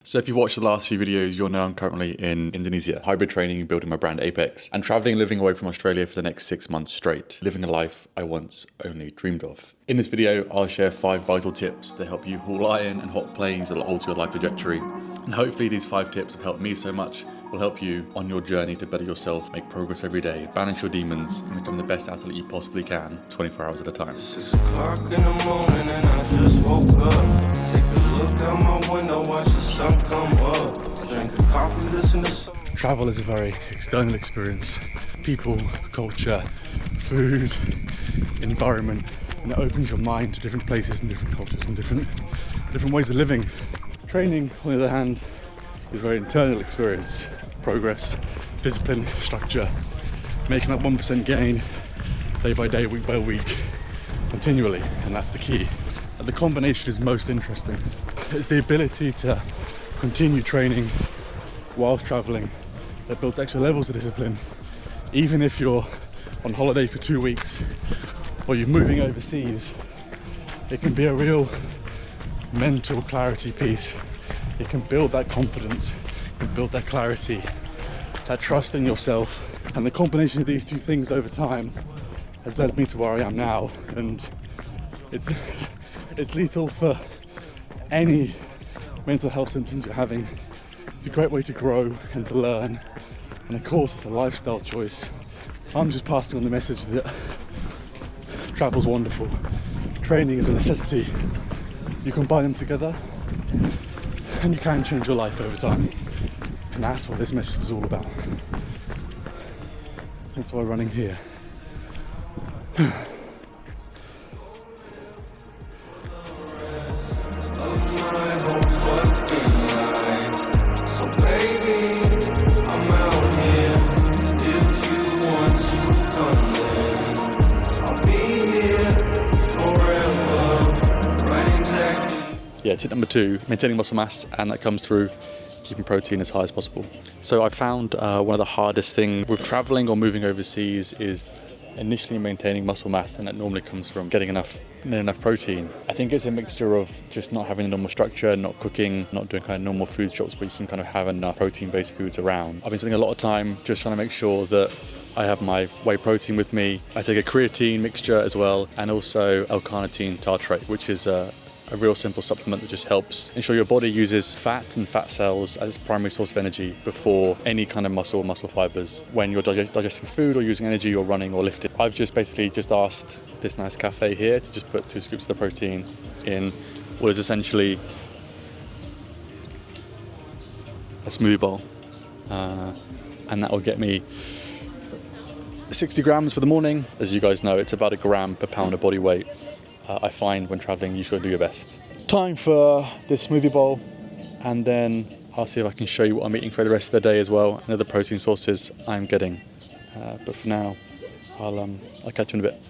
So if you watched the last few videos, you'll know I'm currently in Indonesia, hybrid training, building my brand Apex, and traveling and living away from Australia for the next 6 months straight, living a life I once only dreamed of. In this video, I'll share 5 vital tips to help you haul iron and hot planes that will alter your life trajectory. And hopefully these 5 tips have helped me so much, will help you on your journey to better yourself, make progress every day, banish your demons, and become the best athlete you possibly can, 24 hours at a time. 6 o'clock in the morning and I just woke up. Take a look out my window, watch the sun come up. Drink a coffee, listen to some. Travel is a very external experience. People, culture, food, environment, and it opens your mind to different places and different cultures and different ways of living. Training, on the other hand, is a very internal experience. Progress, discipline, structure, making that 1% gain day by day, week by week, continually, and that's the key. And the combination is most interesting. It's the ability to continue training whilst traveling that builds extra levels of discipline, even if you're on holiday for 2 weeks or you're moving overseas. It can be a real mental clarity piece. It can build that confidence, it can build that clarity, that trust in yourself, and the combination of these two things over time has led me to where I am now. And it's lethal for any mental health symptoms you're having. It's a great way to grow and to learn, and of course it's a lifestyle choice. I'm just passing on the message that travel's wonderful, training is a necessity. You combine them together and you can change your life over time, and that's what this message is all about. That's why running here. Yeah, tip number 2, maintaining muscle mass, and that comes through keeping protein as high as possible. So I found one of the hardest things with traveling or moving overseas is initially maintaining muscle mass, and that normally comes from getting enough protein. I think it's a mixture of just not having a normal structure, not cooking, not doing kind of normal food shops where you can kind of have enough protein-based foods around. I've been spending a lot of time just trying to make sure that I have my whey protein with me. I take a creatine mixture as well, and also L-carnitine tartrate, which is a real simple supplement that just helps ensure your body uses fat and fat cells as its primary source of energy before any kind of muscle fibers when you're digesting food or using energy or running or lifting. I've just basically asked this nice cafe here to just put 2 scoops of the protein in what is essentially a smoothie bowl, and that will get me 60 grams for the morning. As you guys know, it's about 1 gram per pound of body weight. I find when traveling you should do your best. Time for this smoothie bowl, and then I'll see if I can show you what I'm eating for the rest of the day as well, and other protein sources I'm getting. But for now, I'll catch you in a bit.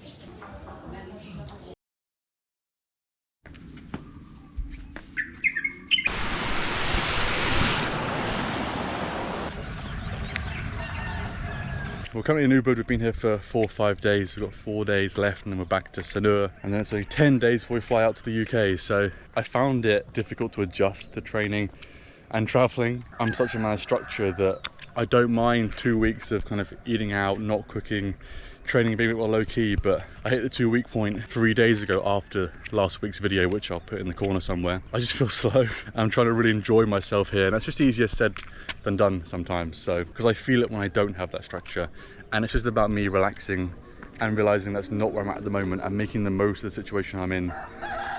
We're currently in Ubud. We've been here for 4 or 5 days. We've got 4 days left, and then we're back to Sanur, and then it's only 10 days before we fly out to the UK. So I found it difficult to adjust to training and traveling. I'm such a man of structure that I don't mind 2 weeks of kind of eating out, not cooking, training being a bit more low-key, but I hit the 2-week point 3 days ago after last week's video, which I'll put in the corner somewhere. I just feel slow. I'm trying to really enjoy myself here, and that's just easier said than done sometimes. So, because I feel it when I don't have that structure, and it's just about me relaxing and realizing that's not where I'm at the moment and making the most of the situation I'm in.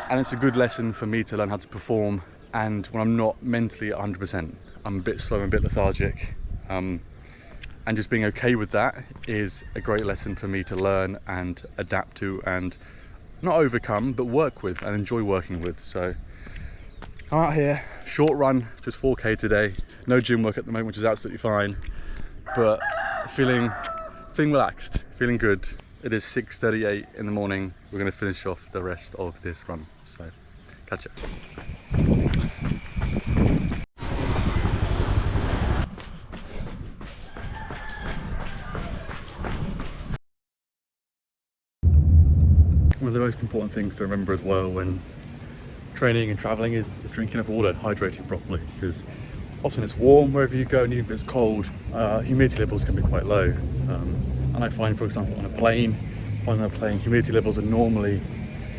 And it's a good lesson for me to learn how to perform, and when I'm not mentally at 100%, I'm a bit slow and a bit lethargic. And just being okay with that is a great lesson for me to learn and adapt to, and not overcome, but work with and enjoy working with. So I'm out here, short run, just 4K today. No gym work at the moment, which is absolutely fine, but feeling relaxed, feeling good. It is 6:38 in the morning. We're going to finish off the rest of this run, so catch it. One of the most important things to remember as well when training and traveling is drinking enough water and hydrating properly, because often it's warm wherever you go, and even if it's cold, humidity levels can be quite low. And I find, for example, on a plane, humidity levels are normally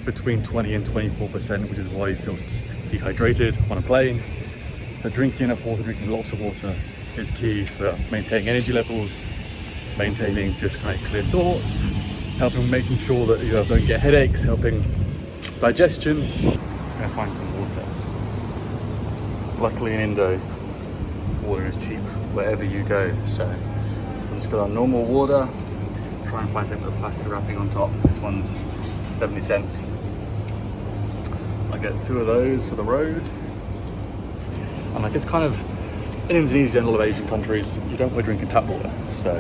between 20 and 24%, which is why you feel dehydrated on a plane. So drinking enough water, drinking lots of water is key for maintaining energy levels, maintaining just kind of clear thoughts, helping making sure that you don't get headaches, helping digestion. Just gonna find some water. Luckily in Indo, water is cheap wherever you go, so I've just got our normal water. Try and find something with a plastic wrapping on top. This one's 70 cents. I get 2 of those for the road. And like, it's kind of, in Indonesia and a lot of Asian countries, you don't want to drink tap water, so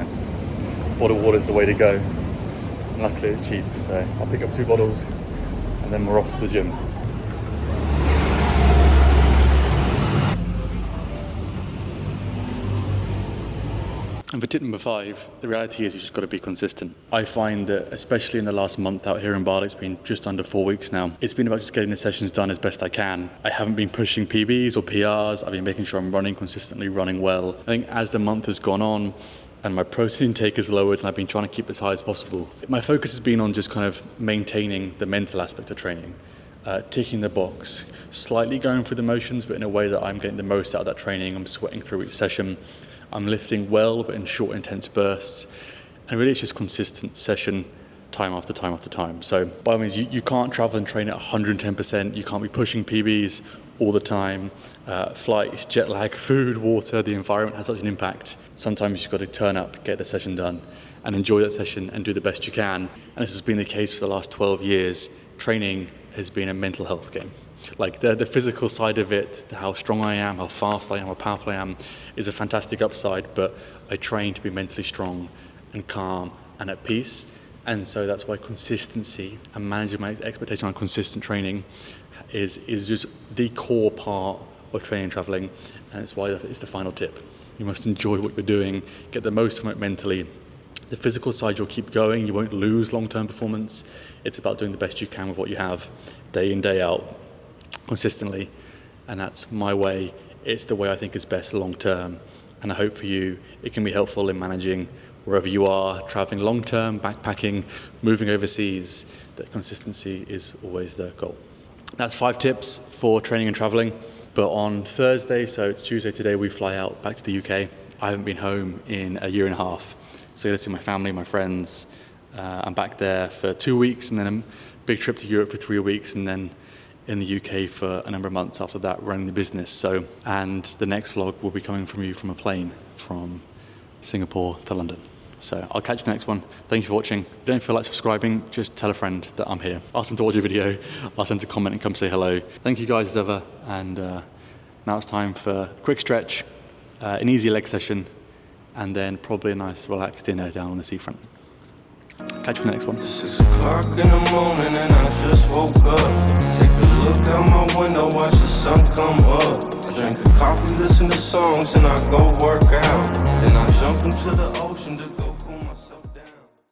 bottled water is the way to go. And luckily it's cheap, so I'll pick up 2 bottles and then we're off to the gym. And for tip number 5, the reality is you just got to be consistent. I find that, especially in the last month out here in Bali, it's been just under 4 weeks now, it's been about just getting the sessions done as best I can. I haven't been pushing PBs or PRs, I've been making sure I'm running consistently, running well. I think as the month has gone on and my protein intake has lowered and I've been trying to keep as high as possible, my focus has been on just kind of maintaining the mental aspect of training. Ticking the box, slightly going through the motions, but in a way that I'm getting the most out of that training. I'm sweating through each session. I'm lifting well, but in short, intense bursts. And really it's just consistent session, time after time after time. So by all means, you can't travel and train at 110%. You can't be pushing PBs all the time. Flights, jet lag, food, water, the environment has such an impact. Sometimes you've got to turn up, get the session done, and enjoy that session and do the best you can. And this has been the case for the last 12 years. Training has been a mental health game. Like the physical side of it, how strong I am, how fast I am, how powerful I am, is a fantastic upside, but I train to be mentally strong and calm and at peace. And so that's why consistency and managing my expectation on consistent training is just the core part of training and traveling. And it's why it's the final tip. You must enjoy what you're doing, get the most from it mentally. The physical side, you'll keep going, you won't lose long-term performance. It's about doing the best you can with what you have, day in, day out, consistently. And that's my way. It's the way I think is best long-term. And I hope for you, it can be helpful in managing wherever you are, traveling long-term, backpacking, moving overseas. That consistency is always the goal. That's 5 tips for training and traveling. But on Thursday, so it's Tuesday today, we fly out back to the UK. I haven't been home in a year and a half. So I get to see my family, my friends. I'm back there for 2 weeks, and then a big trip to Europe for 3 weeks, and then in the UK for a number of months after that, running the business. So, and the next vlog will be coming from you from a plane from Singapore to London. So I'll catch you next one. Thank you for watching. Don't feel like subscribing, just tell a friend that I'm here. Ask them to watch your video, ask them to comment and come say hello. Thank you guys as ever, and now it's time for a quick stretch, an easy leg session, and then probably a nice relaxed dinner down on the seafront. Catch you in the next one. 6 o'clock in the morning and I just woke up. Take a look out my window, watch the sun come up. I drink a coffee, listen to songs, and I go work out. Then I jump into the ocean to